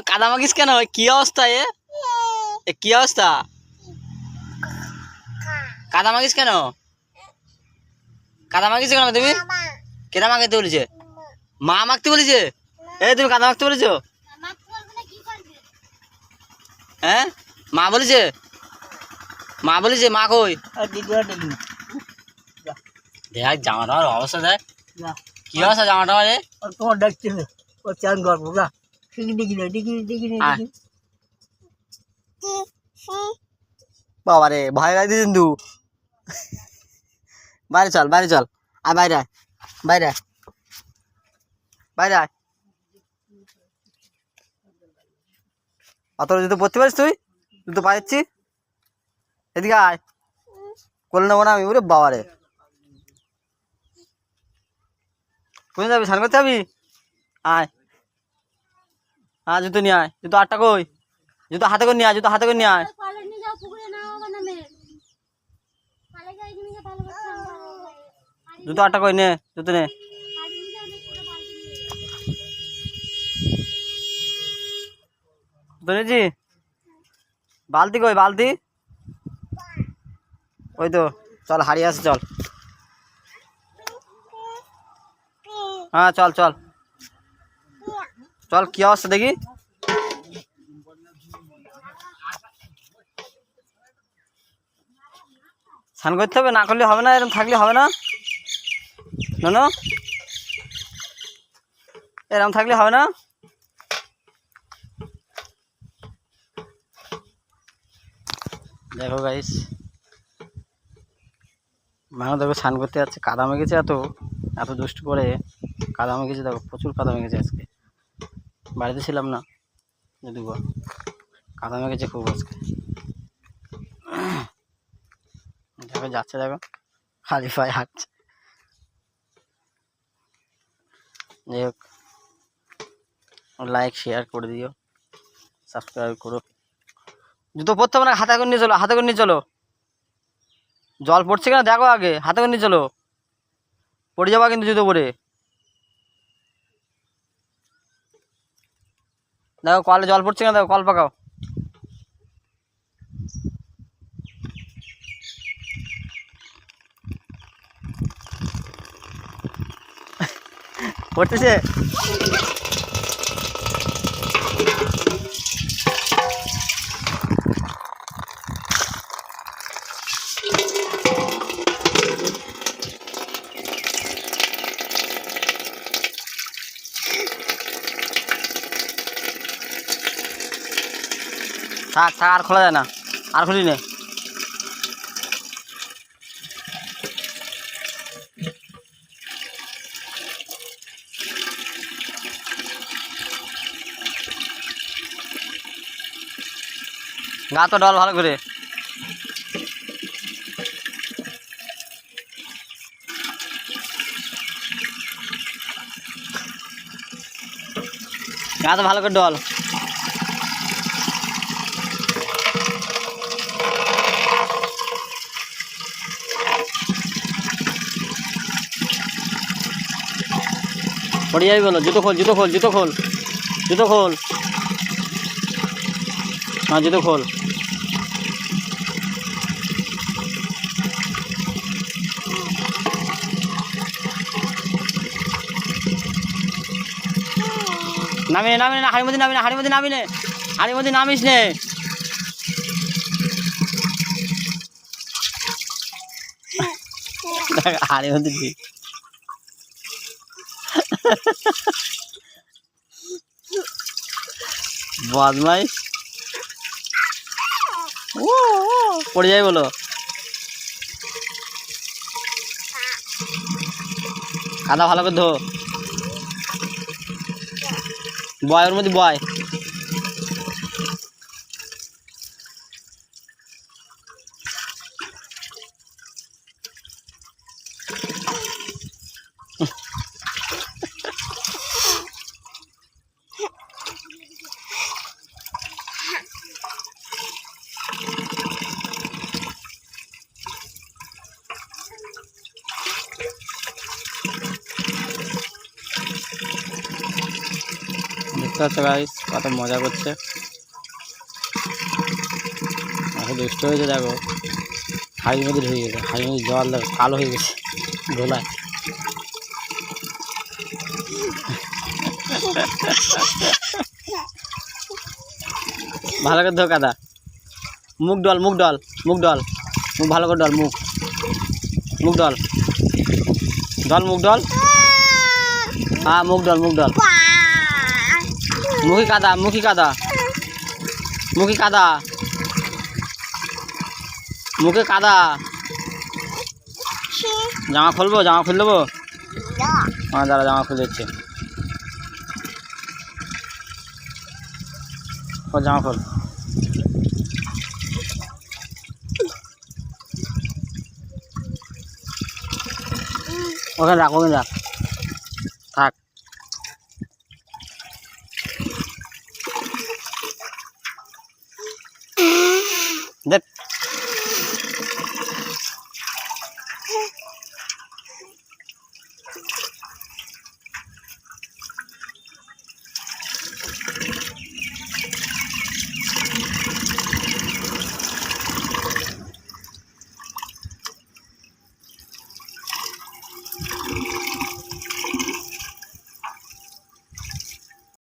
কাদা মাখিস কেন? কি অবস্থা কি অবস্থা? কাদা মাখিস কেন? কাদা মাখিস কেন তুমি? কেনা মাখাইতে বলেছে? মা মাখতে বলেছে? তুমি কাদা মাখতে বলেছো? হ্যাঁ, মা বলেছে? মা বলেছে? মা কই? দেখ জামাটার অবস্থা, দেখ কি অবস্থা জামাটা। তোমার ডাকছে ও চান করবো না। বাবা রে, ভয় গাই দিয়েছেন তু। বাইরে চল, বাইরে চল, আয় বাইরে, বাইরে বাইরে। অত জুতো পরতে পারিস তুই? জুতো পাইছি, এদিকে আয়, করে নেবো না আমি। ওরে বাবা রে, কোথায় যাবি? স্নান করতে যাবি? আয়, হ্যাঁ জুতো নিয়ে আয়। জুতো 8 টাকা কই? জুতো হাতে করে নিয়ে আয়, জুতো হাতে করে নিয়ে আয়। জুতো 8 টাকা কই? নে জুতো নে। ধরেছি, বালতি কই? বালতি ওই তো, চল হারিয়ে আসে, চল। হ্যাঁ চল চল চল। কি অবস্থা দেখি? স্নান করতে হবে, না করলে হবে না, এরকম থাকলে হবে না। না এরকম থাকলে হবে না। দেখো গাইস, মানুষ দেখো স্নান করতে যাচ্ছে, কাদা মেখেছে, এত এত দুষ্টু করে কাদা মেখেছে। দেখো প্রচুর কাদা মেখেছে আজকে, বাড়িতে ছিলাম না যদিও, কাদা মেখেছে খুব আজকে। দেখো যাচ্ছে, দেখো খালি পায়ে হাঁটছে। যাই হোক, লাইক শেয়ার করে দিও, সাবস্ক্রাইব করো। জুতো পরতে হবে না, হাতে করে নিয়ে চলো, হাতে করে নিয়ে চলো। জল পড়ছে কিনা দেখো আগে, হাতে করে নিয়ে চলো, পড়ে যাবা কিন্তু জুতো পরে। দেখো কলে জল পড়ছে কিনা দেখো, কল পাকাও। পড়তেছে। থাক থাক, আর খোলা যায় না, আর খুলি নে। গা তো ডল ভালো করে। গা তো ভালো করে ডল। পড়ে যাবি বলো। জুতো খোল, জুতো খোল, জুতো খোল, জুতো খোল। হ্যাঁ জুতো খোল। নামি নামি না, হাড়ির মধ্যে নামি না, হাড়ির মধ্যে নামি নে, হাড়ির মধ্যে নামিস নে। হাড়ির মধ্যে বদমাইশ। পড়ে যাই বলো। কাদা ভালো করে ধো, বয় ওর মধ্যে বয়। দেখতে পাচ্ছ গাইস কত মজা করছে, দুষ্ট হয়েছে দেখো, হাড়ির মধ্যে ঢুকে গেছে, হাড়ির মধ্যে জল দেখো কালো হয়ে গেছে ধোলায়। ভালো করে ধোকা দা, মুখ ডল মুখ ডল মুখ ডল, মুখ ভালো করে ডল, মুখ মুখ ডল ডল মুখ ডল, হ্যাঁ মুখ ডল মুখ ডল, মুখি কাদা মুখি কাদা মুখি কাদা, মুখে কাদা। জামা খুলবো, জামা খুলে দেবো, হ্যাঁ দাঁড়া জামা খুলে দিচ্ছি, জামা খোল। ওখানে রাখ, ওখানে রাখ, থাক। দেখ